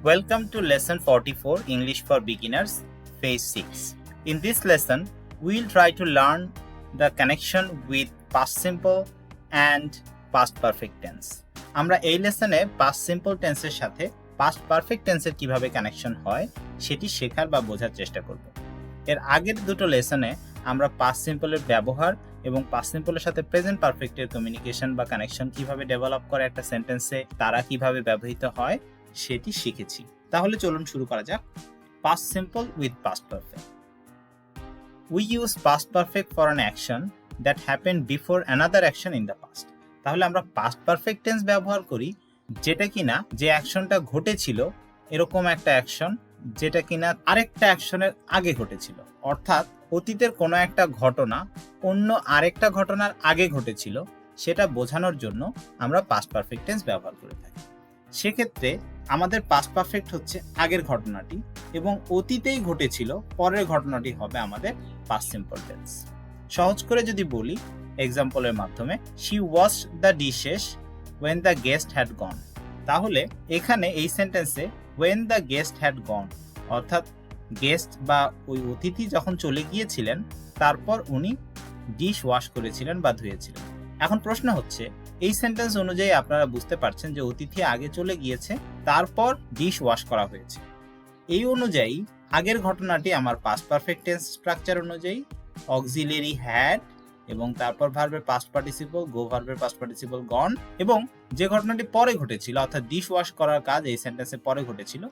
Welcome to lesson 44 English for Beginners, phase 6. In this lesson, we'll try to learn the connection with past simple and past perfect tense. আমরা এই লেসনে past simple tense এর সাথে past perfect tense এর কিভাবে connection হয় সেটি শেখার বা বোঝার চেষ্টা করব। এর আগের দুটো লেসনে আমরা past simple এর ব্যবহার এবং past simple এর সাথে প্রেজেন্ট পারফেক্ট এর কমিউনিকেশন বা কানেকশন কিভাবে ডেভেলপ করে একটা সেন্টেন্সে তারা কিভাবে ব্যবহৃত হয় সেটি শিখেছি। তাহলে চলুন শুরু করা যাক। Past simple with past perfect. We use past perfect for an action that happened before another action in the past. তাহলে আমরা past perfect tense ব্যবহার করি যেটা কিনা যে অ্যাকশনটা ঘটেছিল এরকম একটা অ্যাকশন যেটা কিনা আরেকটা অ্যাকশনের আগে ঘটেছিল, অর্থাৎ অতীতের কোনো একটা ঘটনা অন্য আরেকটা ঘটনার আগে ঘটেছিল সেটা বোঝানোর জন্য আমরা past perfect tense ব্যবহার করে থাকি। সেক্ষেত্রে আমাদের past perfect হচ্ছে আগের ঘটনাটি এবং অতীতেই ঘটেছিল পরের ঘটনাটি হবে আমাদের past simple tense। সহজ করে যদি বলি এক্সাম্পলের মাধ্যমে, she washed the dishes when the guest had gone, তাহলে এখানে এই সেন্টেন্সে when the guest had gone অর্থাৎ গেস্ট বা ওই অতিথি যখন চলে গিয়েছিলেন তারপর উনি ডিশ ওয়াশ করেছিলেন বা ধুয়েছিলেন। এখন প্রশ্ন হচ্ছে এই সেন্টেন্স অনুযায়ী আপনারা বুঝতে পারছেন যে অতিথি আগে চলে গিয়েছে তারপর ডিশ ওয়াশ করা হয়েছে। এই অনুযায়ী আগের ঘটনাটি আমার পাস্ট পারফেক্ট টেন্স স্ট্রাকচার অনুযায়ী অক্সিলারি হ্যাড এবং তারপর ভার্বের পাস্ট পার্টিসিপল, গো ভার্বের পাস্ট পার্টিসিপল গন, এবং যে ঘটনাটি পরে ঘটেছিল অর্থাৎ ডিশ ওয়াশ করার কাজ এই সেন্টেন্সে পরে ঘটেছিল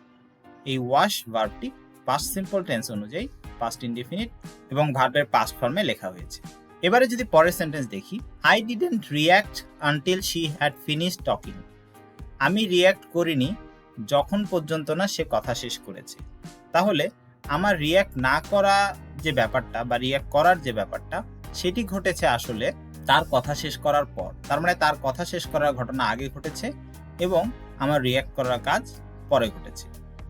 এই ওয়াশ ভার্বটি পাস্ট সিম্পল টেন্স অনুযায়ী পাস্ট ইনডেফিনিট এবং ভার্বের পাস্ট ফর্মে লেখা হয়েছে। এবারে যদি পরের সেন্টেন্স দেখি, I didn't react until she had finished talking. আমি রিঅ্যাক্ট করিনি যখন পর্যন্ত না সে কথা শেষ করেছে। তাহলে আমার রিঅ্যাক্ট না করা যে ব্যাপারটা বা রিঅ্যাক্ট করার যে ব্যাপারটা সেটি ঘটেছে আসলে তার কথা শেষ করার পর। তার মানে তার কথা শেষ করার ঘটনা আগে ঘটেছে এবং আমার রিঅ্যাক্ট করার কাজ পরে ঘটেছে।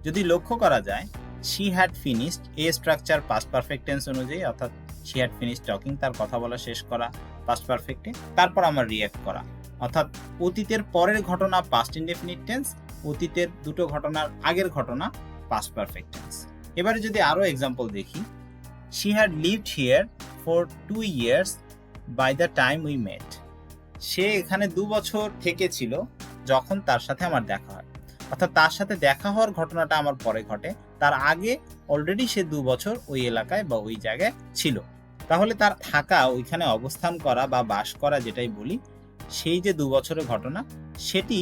যদি লক্ষ্য করা যায় she had finished A structure past perfect tense অনুযায়ী অর্থাৎ she had finished talking, তার কথা বলা শেষ করা পাস্ট পারফেক্টে, তারপর আমার রিঅ্যাক্ট করা অর্থাৎ অতীতের পরের ঘটনা পাস্ট ইনডেফিনিট টেন্স, অতীতের দুটো ঘটনার আগের ঘটনা পাস্ট পারফেক্ট টেন্স। এবারে যদি আরো এক্সাম্পল দেখি, she had lived here for 2 years by the time we met. সে এখানে 2 বছর থেকেছিল যখন তার সাথে আমার দেখা হয়, অর্থাৎ তার সাথে দেখা হওয়ার ঘটনাটা আমার পরে ঘটে, তার আগে অলরেডি সে 2 বছর ওই এলাকায় বা ওই জায়গায় ছিল। তাহলে তার থাকা, ওইখানে অবস্থান করা বা বাস করা যেটাই বলি, সেই যে 2 বছরের ঘটনা সেটি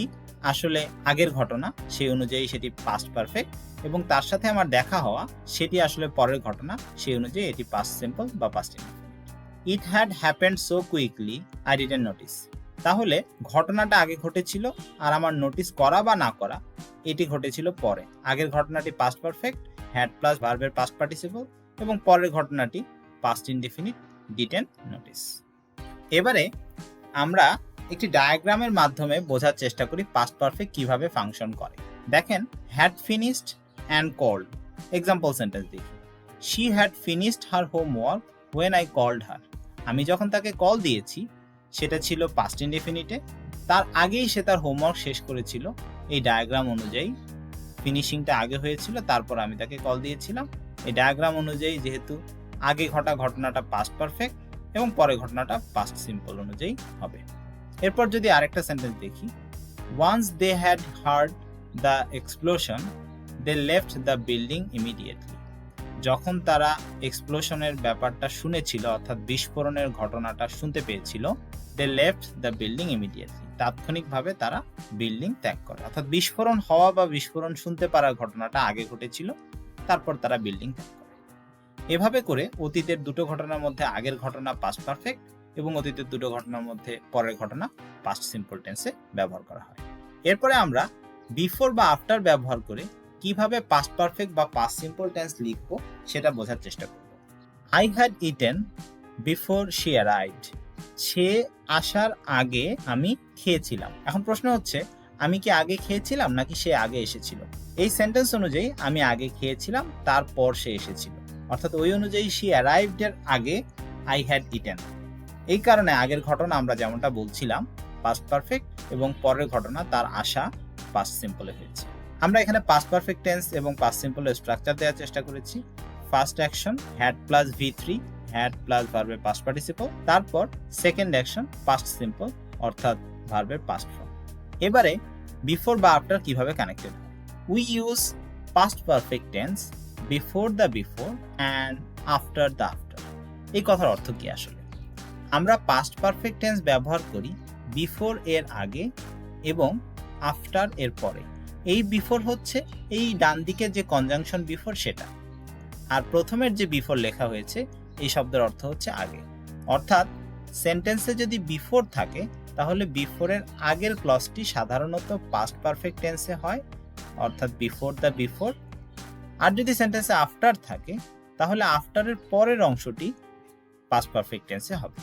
আসলে আগের ঘটনা, সেই অনুযায়ী সেটি পাস্ট পারফেক্ট, এবং তার সাথে আমার দেখা হওয়া সেটি আসলে পরের ঘটনা, সেই অনুযায়ী এটি পাস্ট সিম্পল বা past indefinite. It had happened so quickly I didn't notice. তাহলে ঘটনাটা আগে ঘটেছিল আর আমার নোটিস করা বা না করা এটি ঘটেছিল পরে। আগের ঘটনাটি পাস্ট পারফেক্ট, হ্যাড প্লাস ভার্বের পাস্ট পার্টিসিপল, এবং পরের ঘটনাটি পাস্ট ইনডেফিনিট, ডিডন্ট নোটিস। এবারে আমরা একটি ডায়াগ্রামের মাধ্যমে বোঝার চেষ্টা করি পাস্ট পারফেক্ট কিভাবে ফাংশন করে। দেখেন, had finished and called. Example sentence দেখি, she had finished her homework when I called her. আমি যখন তাকে কল দিয়েছি সেটা ছিল পাস্ট ইনডেফিনিটে, তার আগেই সে তার হোমওয়ার্ক শেষ করেছিল। এই ডায়াগ্রাম অনুযায়ী ফিনিশিংটা আগে হয়েছিল, তারপর আমি তাকে কল দিয়েছিলাম। এই ডায়াগ্রাম অনুযায়ী যেহেতু আগে ঘটা ঘটনাটা পাস্ট পারফেক্ট এবং পরে ঘটনাটা পাস্ট সিম্পল অনুযায়ী হবে। এরপর যদি আরেকটা সেন্টেন্স দেখি, once they had heard the explosion they left the building immediately. যখন তারা এক্সপ্লোশনের ব্যাপারটা শুনেছিল অর্থাৎ বিস্ফোরণের ঘটনাটা শুনতে পেয়েছিল, দে লেফট দ্য বিল্ডিং ইমিডিয়েটলি, তাৎক্ষণিকভাবে তারা বিল্ডিং ত্যাগ করে। অর্থাৎ বিস্ফোরণ হওয়া বা বিস্ফোরণ শুনতে পারার ঘটনাটা আগে ঘটেছিল, তারপর তারা বিল্ডিং ত্যাগ করে। এভাবে করে অতীতের দুটো ঘটনার মধ্যে আগের ঘটনা পাস্ট পারফেক্ট এবং অতীতের দুটো ঘটনার মধ্যে পরের ঘটনা পাস্ট সিম্পল টেন্সে ব্যবহার করা হয়। এরপরে আমরা বিফোর বা আফটার ব্যবহার করে কিভাবে পাস্ট পারফেক্ট বা পাস্ট সিম্পল টেন্স লিখব সেটা বোঝার চেষ্টা করব। I had eaten before she arrived. সে আসার আগে আমি খেয়েছিলাম। এখন প্রশ্ন হচ্ছে আমি কি আগে খেয়েছিলাম নাকি সে আগে এসেছিল? এই সেন্টেন্স অনুযায়ী আমি আগে খেয়েছিলাম, তারপর সে এসেছিল, অর্থাৎ ওই অনুযায়ী শি অ্যারাইভড এর আগে আই হ্যাড ইটেন। এই কারণে আগের ঘটনা আমরা যেমনটা বলছিলাম পাস্ট পারফেক্ট এবং পরের ঘটনা তার আসা পাস্ট সিম্পলে হয়েছে। আমরা এখানে পাস্ট পারফেক্ট টেন্স এবং পাস্ট সিম্পল স্ট্রাকচার দেওয়ার চেষ্টা করেছি। First action had plus V3, had plus ভার্বের পাস্ট পার্টিসিপল, তারপর সেকেন্ড অ্যাকশন পাস্ট সিম্পল অর্থাৎ ভার্বের পাস্ট ফর্ম। এবারে বিফোর বা আফটার কিভাবে কানেক্টেড হয়। We use past perfect tense before the before and after the after. এই কথার অর্থ কি আসলে? আমরা পাস্ট পারফেক্ট টেন্স ব্যবহার করি বিফোর এর আগে এবং আফটার এর পরে। এই বিফোর হচ্ছে এই ডান দিকের যে কনজাংশন বিফোর সেটা, আর প্রথমের যে বিফোর লেখা হয়েছে এই শব্দের অর্থ হচ্ছে আগে। অর্থাৎ সেন্টেন্সে যদি বিফোর থাকে তাহলে বিফোরের আগের ক্লজটি সাধারণত পাস্ট পারফেক্ট টেন্সে হয়, অর্থাৎ বিফোর দ্য বিফোর। আর যদি সেন্টেন্সে আফটার থাকে তাহলে আফটারের পরের অংশটি পাস্ট পারফেক্ট টেন্সে হবে।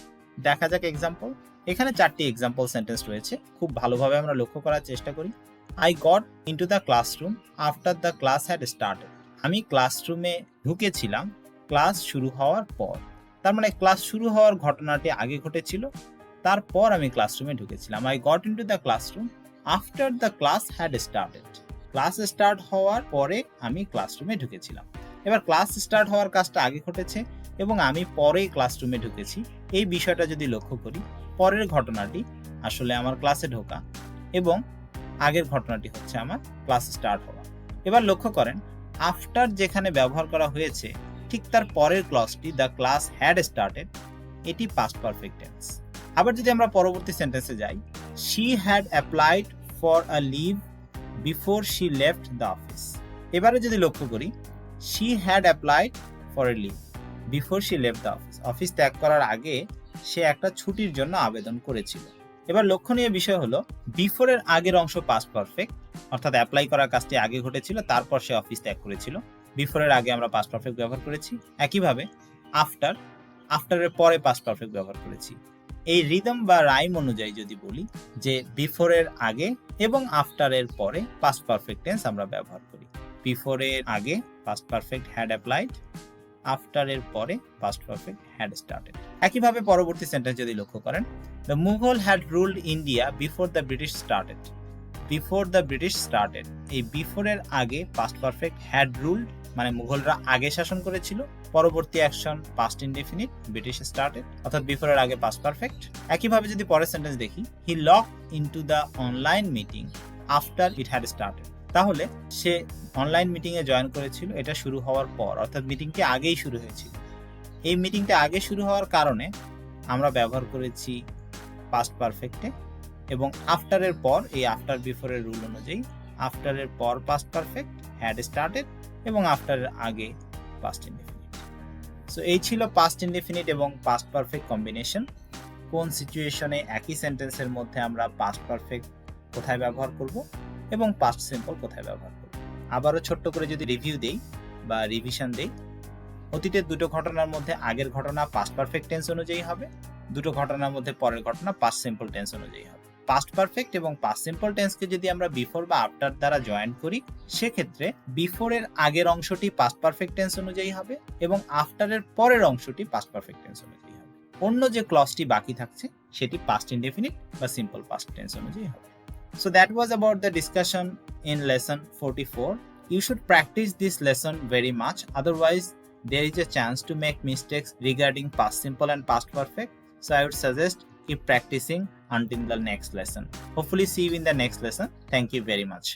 দেখা যাক এক্সাম্পল। এখানে 4টি এক্সাম্পল সেন্টেন্স রয়েছে, খুব ভালোভাবে আমরা লক্ষ্য করার চেষ্টা করি। I got into the classroom after the class had started. আমি ক্লাসরুমে ঢুকেছিলাম ক্লাস শুরু হওয়ার পর। তার মানে ক্লাস শুরু হওয়ার ঘটনাটি আগে ঘটেছিল, তারপর আমি ক্লাসরুমে ঢুকেছিলাম। I got into the classroom after the class had started. Class start হওয়ার পরে আমি ক্লাসরুমে ঢুকেছিলাম। এবার ক্লাস স্টার্ট হওয়ার কাজটা আগে ঘটেছে এবং আমি পরে ক্লাসরুমে ঢুকেছি। এই বিষয়টা যদি লক্ষ্য করি, পরের ঘটনাটি আসলে আমার ক্লাসে ঢোকা এবং আগের ঘটনাটি হচ্ছে আমার ক্লাস স্টার্ট হওয়া। এবার লক্ষ্য করেন আফটার যেখানে ব্যবহার করা হয়েছে ঠিক তার পরের ক্লজটি দ্য ক্লাস হ্যাড স্টার্টেড, এটি পাস্ট পারফেক্ট টেন্স। আবার যদি আমরা পরবর্তী সেন্টেন্সে যাই, she had applied for a leave before she left the office. এবারে যদি লক্ষ্য করি she had applied for a leave before she left the office, office ত্যাগ করার আগে সে একটা ছুটির জন্য আবেদন করেছিল। এবার লক্ষণীয় বিষয় হলো বিফোরের আগের অংশ পাস্ট পারফেক্ট, অর্থাৎ অ্যাপ্লাই করার কাজটি আগে ঘটেছিল, তারপর সে অফিস ত্যাগ করেছিল। বিফোরের আগে আমরা পাস্ট পারফেক্ট ব্যবহার করেছি। একইভাবে আফটারের পরে পাস্ট পারফেক্ট ব্যবহার করেছি। এই রিদম বা রাইম অনুযায়ী যদি বলি যে বিফোরের আগে এবং আফটারের পরে পাস্ট পারফেক্ট টেন্স আমরা ব্যবহার করি। বিফোরের আগে পাস্ট পারফেক্ট হ্যাড অ্যাপ্লাইড, আফটারের পরে পাস্ট পারফেক্ট হ্যাড স্টার্টেড। একইভাবে পরবর্তী সেন্টেন্স যদি লক্ষ্য করেন, the Mughal had ruled India before the British started. Before the British started, এই বিফোরের আগে পাস্ট পারফেক্ট হ্যাড রুলড মানে মুঘলরা আগে শাসন করেছিল, পরবর্তী action past indefinite British started, অর্থাৎ বিফোরের আগে পাস্ট পারফেক্ট। একইভাবে যদি পরের সেন্টেন্স দেখি, he lock into the online meeting after it had started, তাহলে সে অনলাইন মিটিং এ জয়েন করেছিল এটা শুরু হওয়ার পর, অর্থাৎ মিটিংটি আগেই শুরু হয়েছিল। এই মিটিংটা আগে শুরু হওয়ার কারণে আমরা ব্যবহার করেছি পাস্ট পারফেক্টে, এবং আফটারের পর এই আফটার বিফোরের রুল অনুযায়ী আফটারের পর পাস্ট পারফেক্ট হ্যাড স্টার্টেড এবং আফটারের আগে পাস্ট ইনডেফিনিট। সো এই ছিল পাস্ট ইনডেফিনিট এবং পাস্ট পারফেক্ট কম্বিনেশন। কোন সিচুয়েশনে একই সেন্টেন্সের মধ্যে আমরা পাস্ট পারফেক্ট কোথায় ব্যবহার করব এবং পাস্ট সিম্পল কোথায় ব্যবহার করব। আবারও ছোট্ট করে যদি রিভিউ দেই বা রিভিশন দেই, অতীতের দুটো ঘটনার মধ্যে আগের ঘটনা পাস্ট পারফেক্ট টেন্স অনুযায়ী হবে, দুটো ঘটনার মধ্যে পরের ঘটনা পাস্ট সিম্পল টেন্স অনুযায়ী হবে। পাস্ট পারফেক্ট এবং পাস্ট সিম্পল টেন্সকে যদি আমরা বিফোর বা আফটার দ্বারা জয়েন করি, সেক্ষেত্রে বিফোরের আগের অংশটি পাস্ট পারফেক্ট টেন্স অনুযায়ী হবে এবং আফটারের পরের অংশটি পাস্ট পারফেক্ট টেন্স অনুযায়ী হবে। অন্য যে ক্লজটি বাকি থাকছে সেটি পাস্ট ইনডেফিনিট বা সিম্পল পাস্ট টেন্স অনুযায়ী হবে। So that was about the discussion in lesson 44. You should practice this lesson very much, otherwise there is a chance to make mistakes regarding past simple and past perfect. So I would suggest keep practicing until the next lesson. Hopefully see you in the next lesson. Thank you very much.